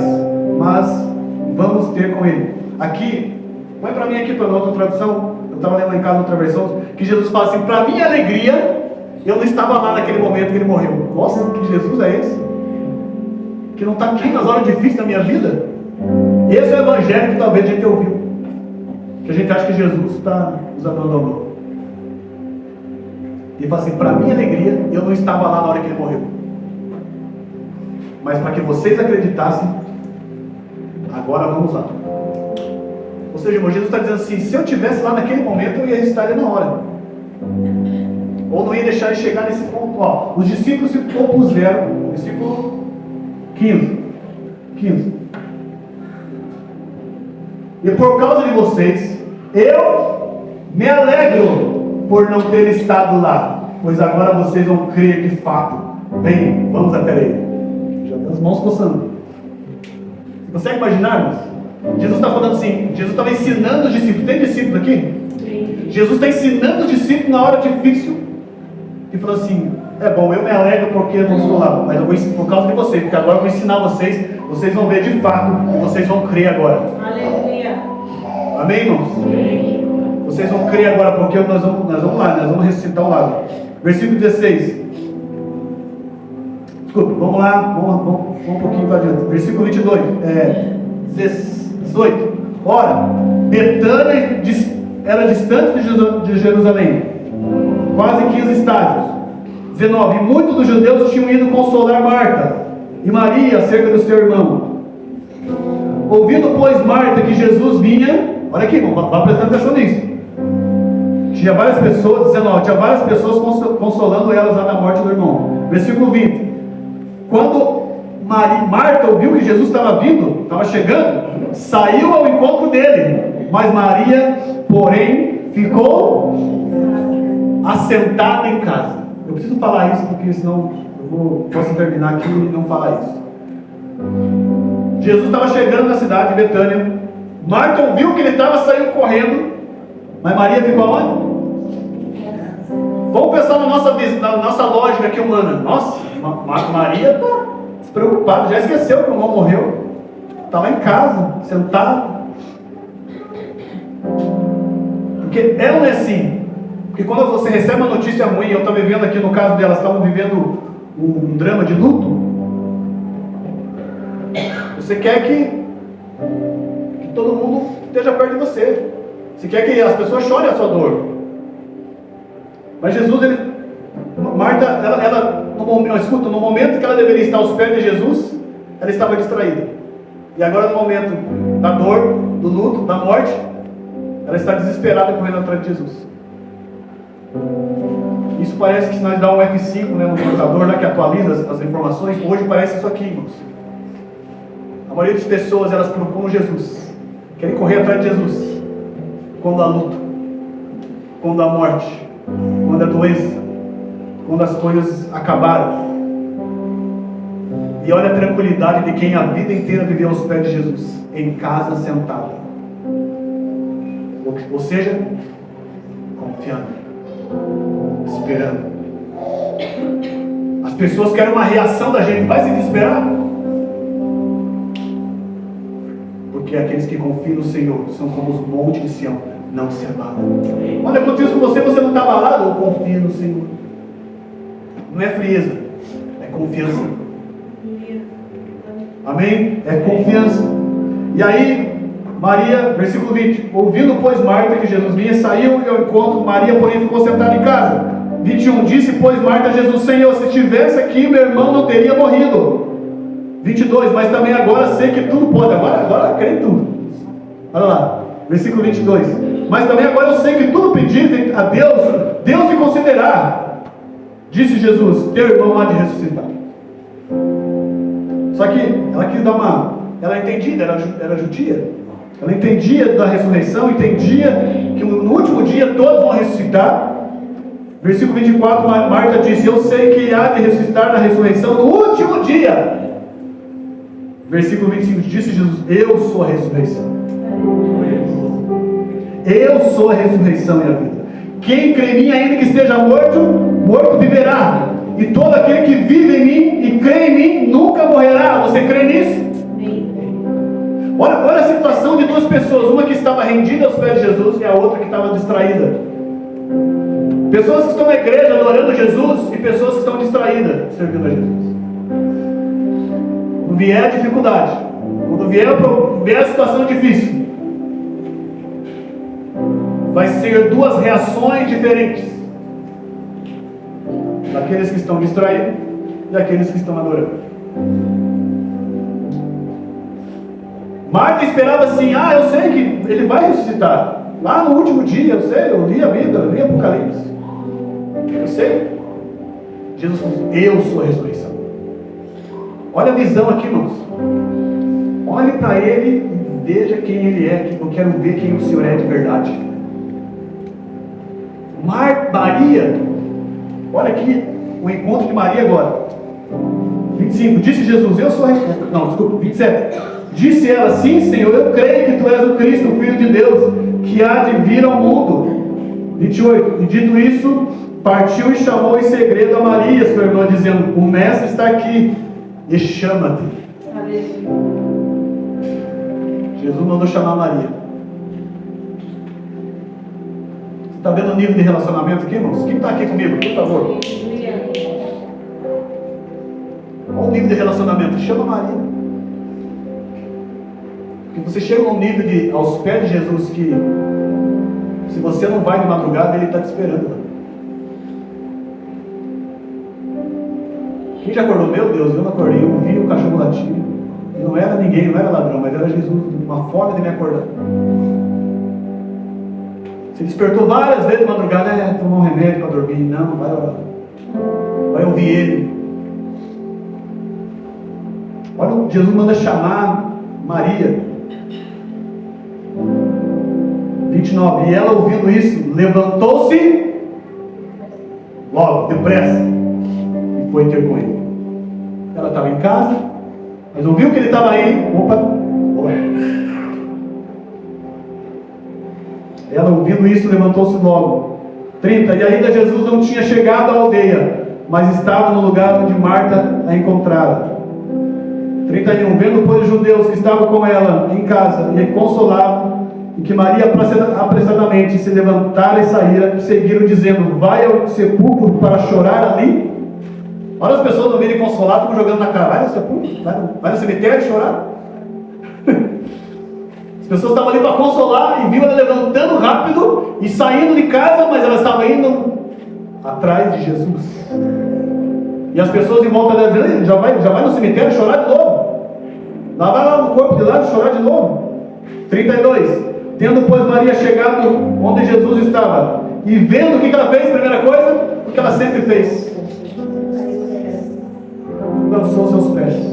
S1: mas vamos ter com ele. Aqui, põe para mim aqui para outra tradução. Eu estava lendo lá em casa outra versão, que Jesus fala assim: para minha alegria, eu não estava lá naquele momento que ele morreu. Nossa, que Jesus é esse? Que não está aqui nas horas difíceis da minha vida? Esse é o evangelho que talvez a gente ouviu, que a gente acha que Jesus nos abandonou. Ele fala assim: para minha alegria, eu não estava lá na hora que ele morreu, mas para que vocês acreditassem, agora vamos lá. Ou seja, irmão, Jesus está dizendo assim: se eu estivesse lá naquele momento, eu ia ressuscitar ele na hora, ou não ia deixar ele chegar nesse ponto. Ó, os discípulos se opuseram, versículo 15. E por causa de vocês, eu me alegro por não ter estado lá, pois agora vocês vão crer de fato. Vem, vamos até ele. Já tem as mãos coçando. Você consegue imaginar, irmãos? Jesus está falando assim, Jesus estava ensinando os discípulos. Tem discípulos aqui? Sim. Jesus está ensinando os discípulos na hora difícil. E falou assim: é bom, eu me alegro porque eu não estou lá, mas eu vou ensinar por causa de vocês, porque agora eu vou ensinar vocês, vocês vão ver de fato e vocês vão crer agora. Aleluia. Amém, irmãos? Sim. Vocês vão crer agora, porque nós vamos lá, nós vamos ressuscitar o Lázaro. Versículo 16. Desculpa, vamos lá, vamos um pouquinho para adiante. Versículo 22. 18. Ora, Betânia era distante de Jerusalém, quase 15 estádios. 19. E muitos dos judeus tinham ido consolar Marta e Maria acerca do seu irmão. Ouvindo, pois, Marta que Jesus vinha, olha aqui, vá prestando atenção nisso. Tinha várias pessoas, 19, tinha várias pessoas consolando elas lá na morte do irmão. Versículo 20. Quando Marta ouviu que Jesus estava vindo, estava chegando, saiu ao encontro dele, mas Maria, porém, ficou assentada em casa. Eu preciso falar isso, porque senão posso terminar aqui e não falar isso. Jesus estava chegando na cidade de Betânia. Marta ouviu que ele estava saindo correndo, mas Maria ficou aonde? Vamos pensar na nossa lógica aqui humana. Nossa, Maria está despreocupada, já esqueceu que o irmão morreu, está lá em casa, sentado. Porque ela é assim. Porque quando você recebe uma notícia ruim, eu estava vivendo aqui no caso delas, estavam vivendo um drama de luto. Você quer que todo mundo esteja perto de você. Você quer que as pessoas chorem a sua dor. Mas Jesus, Marta, ela no momento que ela deveria estar aos pés de Jesus, ela estava distraída. E agora, no momento da dor, do luto, da morte, ela está desesperada correndo atrás de Jesus. Isso parece que se nós dá um F5, né, no computador, né, que atualiza as informações, hoje parece isso aqui, irmãos. A maioria das pessoas, elas procuram Jesus, querem correr atrás de Jesus, quando há luto, quando há morte, quando há doença, quando as coisas acabaram. E olha a tranquilidade de quem a vida inteira viveu aos pés de Jesus, em casa sentada, ou seja, confiando, esperando. As pessoas querem uma reação da gente. Vai se desesperar? Porque aqueles que confiam no Senhor são como os montes de Sião, não se abalam. Olha, acontece com você não está abalado, ou confia no Senhor. Não é frieza, é confiança. Amém? É confiança. E aí, Maria, versículo 20, ouvindo, pois, Marta que Jesus vinha, saiu e ao encontro. Maria, porém, ficou sentada em casa. 21, disse, pois, Marta a Jesus: Senhor, se estivesse aqui, meu irmão não teria morrido. 22, mas também agora sei que tudo pode. Agora crê em tudo. Olha lá, versículo 22. Mas também agora eu sei que tudo pedir a Deus, Deus te concederá. Disse Jesus: teu irmão há de ressuscitar. Só que ela quis dar ela é entendida, era judia. Ela entendia da ressurreição, entendia que no último dia todos vão ressuscitar. Versículo 24, Marta disse: eu sei que há de ressuscitar na ressurreição no último dia. Versículo 25, disse Jesus: eu sou a ressurreição. Eu sou a ressurreição e a vida. Quem crê em mim, ainda que esteja morto, morto viverá. E todo aquele que vive em mim e crê em mim nunca morrerá. Você crê nisso? Olha a situação de duas pessoas. Uma que estava rendida aos pés de Jesus e a outra que estava distraída. Pessoas que estão na igreja adorando Jesus e pessoas que estão distraídas servindo a Jesus. Quando vier a dificuldade, quando vier a situação difícil, vai ser duas reações diferentes: daqueles que estão distraídos e daqueles que estão adorando. Marta esperava assim: eu sei que ele vai ressuscitar lá no último dia, eu sei, eu li a Bíblia, eu li Apocalipse, eu sei. Jesus falou: eu sou a ressurreição. Olha a visão aqui, irmãos. Olhe para ele e veja quem ele é. Eu quero ver quem o Senhor é de verdade. Maria, olha aqui o encontro de Maria agora. 25, disse Jesus: eu sou a ressurreição. Não, desculpa, 27. Disse ela: sim, Senhor, eu creio que tu és o Cristo, o Filho de Deus, que há de vir ao mundo. 28, e dito isso, partiu e chamou em segredo a Maria, sua irmã, dizendo: o mestre está aqui e chama-te. Jesus mandou chamar Maria. Você está vendo o nível de relacionamento aqui, irmãos? Quem está aqui comigo, por favor? Olha o nível de relacionamento. Chama Maria. Porque você chega num nível aos pés de Jesus, que se você não vai de madrugada, ele está te esperando. Quem já acordou? Meu Deus, eu não acordei, eu vi o cachorro latindo. Não era ninguém, não era ladrão, mas era Jesus, uma forma de me acordar. Você despertou várias vezes de madrugada: tomar um remédio para dormir. Não, vai orar. Vai ouvir ele. Olha, Jesus manda chamar Maria. 29, e ela, ouvindo isso, levantou-se logo, depressa, e foi ter com ele. Ela estava em casa, mas ouviu que ele estava aí. Opa. Ela, ouvindo isso, levantou-se logo. 30, e ainda Jesus não tinha chegado à aldeia, mas estava no lugar onde Marta a encontrara. 31, vendo, pois, os judeus que estavam com ela em casa e a consolavam, e que Maria apressadamente se levantara e saíra, seguiram dizendo: vai ao sepulcro para chorar ali. Olha, as pessoas não virem consolar, ficam jogando na cara: vai no sepulcro, vai no cemitério chorar. As pessoas estavam ali para consolar e viu ela levantando rápido e saindo de casa, mas ela estava indo atrás de Jesus. E as pessoas em volta dela dizendo: já vai no cemitério chorar de novo. Vai lá no corpo de lá chorar de novo. 32, tendo, pois, Maria chegado onde Jesus estava, e vendo o que ela fez, primeira coisa, o que ela sempre fez: lançou seus pés.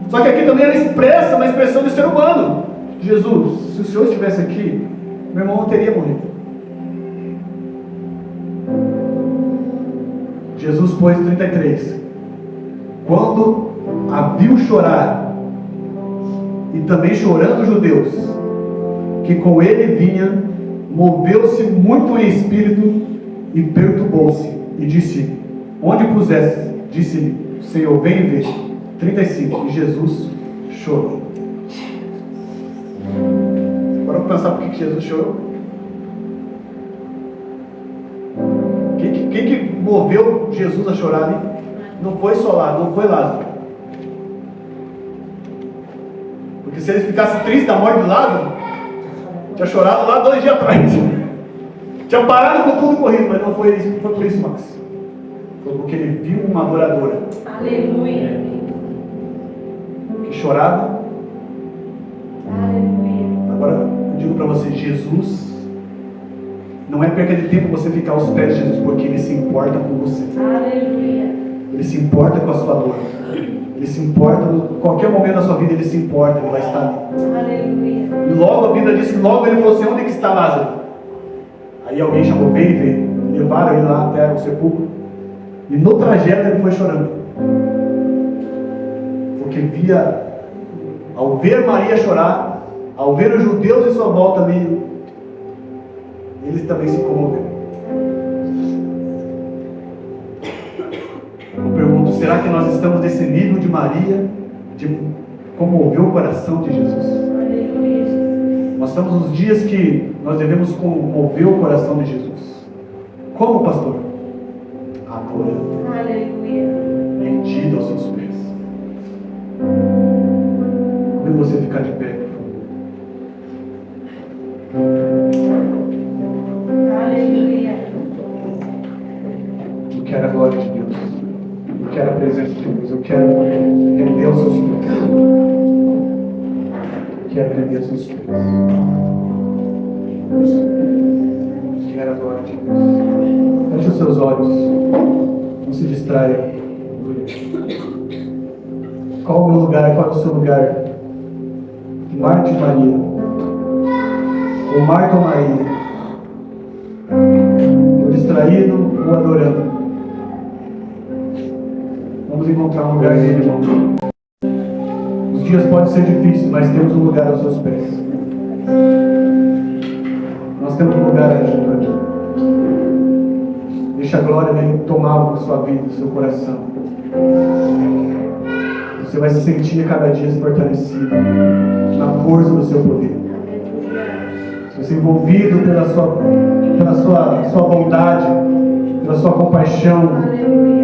S1: Só que aqui também ela expressa uma expressão de ser humano. Jesus, se o Senhor estivesse aqui, meu irmão não teria morrido. Jesus, pois, 33, quando a viu chorar, e também chorando os judeus que com ele vinha, moveu-se muito em espírito e perturbou-se, e disse: onde puseste? Disse-lhe: Senhor, vem e vê. 35, e Jesus chorou. Agora vamos pensar por que Jesus chorou. Quem que moveu Jesus a chorar ali? Não foi só lá, não foi Lázaro. Porque se ele ficasse triste da morte de Lázaro, tinha chorado lá 2 dias atrás. Tinha parado com tudo e corrido, mas não foi isso, não foi por isso, Max. Foi porque ele viu uma adoradora.
S2: Aleluia.
S1: Que chorava.
S2: Aleluia.
S1: Agora eu digo para você: Jesus, não é perca de tempo você ficar aos pés de Jesus, porque Ele se importa com você.
S2: Aleluia.
S1: Ele se importa com a sua dor. Ele se importa, em qualquer momento da sua vida Ele se importa, Ele vai estar ali.
S2: Aleluia.
S1: E logo a Bíblia diz que logo Ele falou assim: onde que está Lázaro? Aí alguém chamou, veio, levaram ele lá até o sepulcro. E no trajeto ele foi chorando. Porque ao ver Maria chorar, ao ver os judeus em sua volta ali, eles também se comoveram. Eu pergunto, será que nós estamos nesse nível de Maria, de comover o coração de Jesus? Nós estamos nos dias que nós devemos comover o coração de Jesus. Como, pastor? Adorando.
S2: Aleluia.
S1: Rendido aos seus pés. Quando você ficar de pé, por favor.
S2: Aleluia.
S1: Eu quero a glória de Deus. Eu quero a presença de Deus. Eu quero render aos seus pés. Eu quero render aos seus pés. Eu quero a glória de Deus. Feche os seus olhos. Não se distraia. Qual o meu lugar? Qual é o seu lugar? Marta e Maria. Ou Marta ou Maria. Ou distraído ou adorando. Vamos encontrar um lugar nele, irmão. Os dias podem ser difíceis, mas temos um lugar aos seus pés. Nós temos um lugar aqui. Deixa a glória dele tomar a sua vida, o seu coração. Você vai se sentir a cada dia se fortalecido na força do seu poder. Você vai ser envolvido pela sua bondade, pela sua compaixão.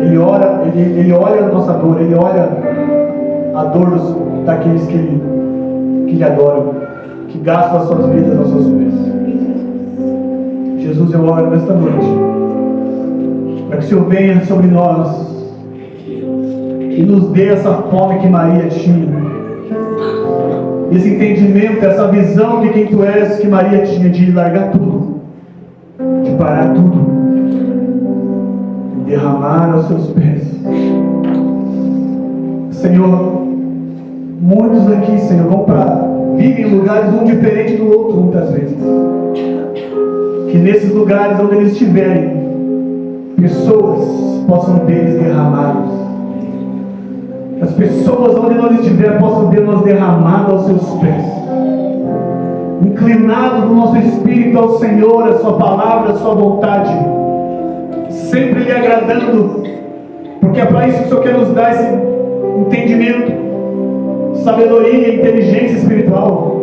S1: Ele olha a nossa dor, Ele olha a dor daqueles que lhe adoram, que gastam as suas vidas aos seus pés. Jesus, eu oro nesta noite para que o Senhor venha sobre nós e nos dê essa fome que Maria tinha, esse entendimento, essa visão de quem Tu és que Maria tinha, de largar tudo, de parar tudo e derramar aos Seus pés. Senhor, muitos aqui, Senhor, vivem em lugares um diferente do outro muitas vezes. Que nesses lugares onde eles estiverem, pessoas possam ver eles derramados. As pessoas onde nós estivermos possam ver nós derramados aos Seus pés. Inclinados no nosso espírito ao Senhor, a Sua palavra, a Sua vontade. Sempre lhe agradando. Porque é para isso que o Senhor quer nos dar esse entendimento, sabedoria e inteligência espiritual.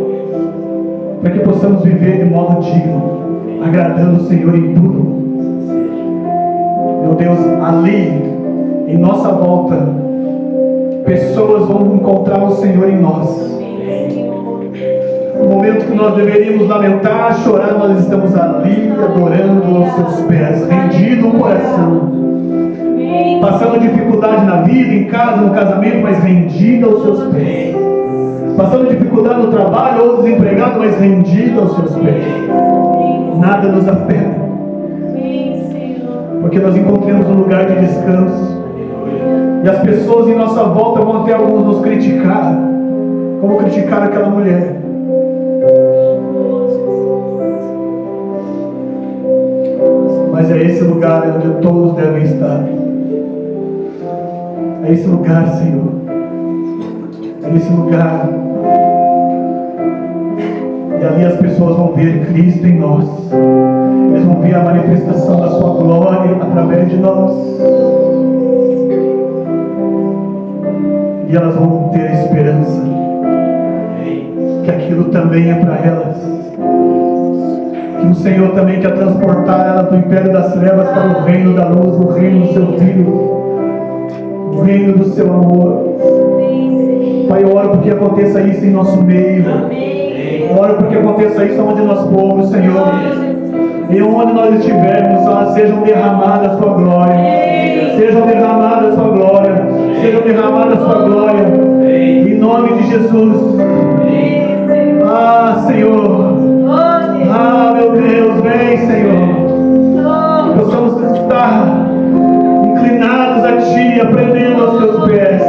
S1: Para que possamos viver de modo digno, agradando o Senhor em tudo. Meu Deus, ali, em nossa volta, pessoas vão encontrar o Senhor em nós. No momento que nós deveríamos lamentar, chorar, nós estamos ali, adorando aos Seus pés, rendido o coração. Passando dificuldade na vida, em casa, no casamento, mas rendido aos Seus pés. Passando dificuldade no trabalho, ou desempregado, mas rendido aos Seus pés. Nada nos afeta, porque nós encontramos um lugar de descanso. E as pessoas em nossa volta vão até alguns nos criticar, como criticaram aquela mulher. Mas é esse lugar onde todos devem estar. É esse lugar, Senhor. É esse lugar. E ali as pessoas vão ver Cristo em nós. Eles vão ver a manifestação da Sua glória através de nós. E elas vão ter esperança que aquilo também é para elas. Que o Senhor também quer transportar elas do império das trevas para o reino da luz, o reino do Seu Filho, o reino do Seu amor. Pai, eu oro porque aconteça isso em nosso meio. Eu oro porque aconteça isso onde nós formos, Senhor. E onde nós estivermos, sejam derramadas a Sua glória. Sejam derramadas a Sua glória. Sejam derramadas a Sua glória. Em nome de Jesus. Ah, Senhor. Ah, meu Deus, vem, Senhor. Possamos estar inclinados a dia aprendendo aos teus pés.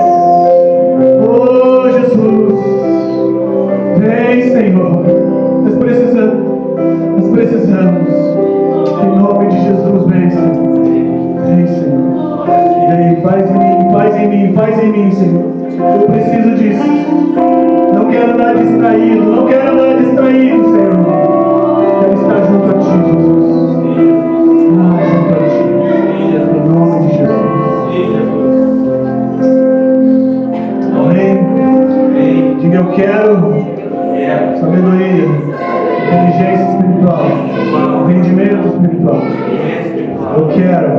S1: Oh, Jesus. Vem, Senhor. Nós precisamos. Em nome de Jesus, vem, Senhor. Vem, Senhor. Vem, faz em mim, Senhor. Eu preciso disso. Não quero andar distraído, Senhor. Quero estar junto a Ti, Jesus. Junto a Ti. Em nome de Jesus. Amém. Diga, eu quero sabedoria, inteligência espiritual, entendimento espiritual. Eu quero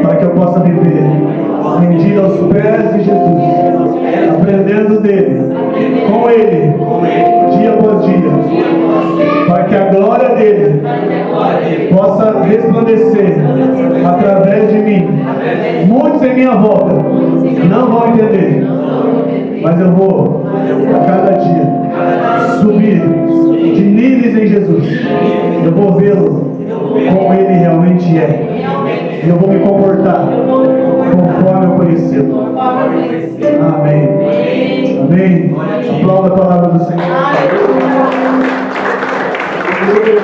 S1: para que eu possa viver rendido aos pés de Jesus, aprendendo dele, com ele, dia após dia, para que a glória dele possa resplandecer através de mim. Muitos em minha volta não vão entender, mas eu vou a cada dia subir de níveis em Jesus. Eu vou vê-lo como ele realmente é. E eu vou me comportar conforme eu conhecê-lo. Amém. Amém. Aplauda a palavra do Senhor. Aleluia.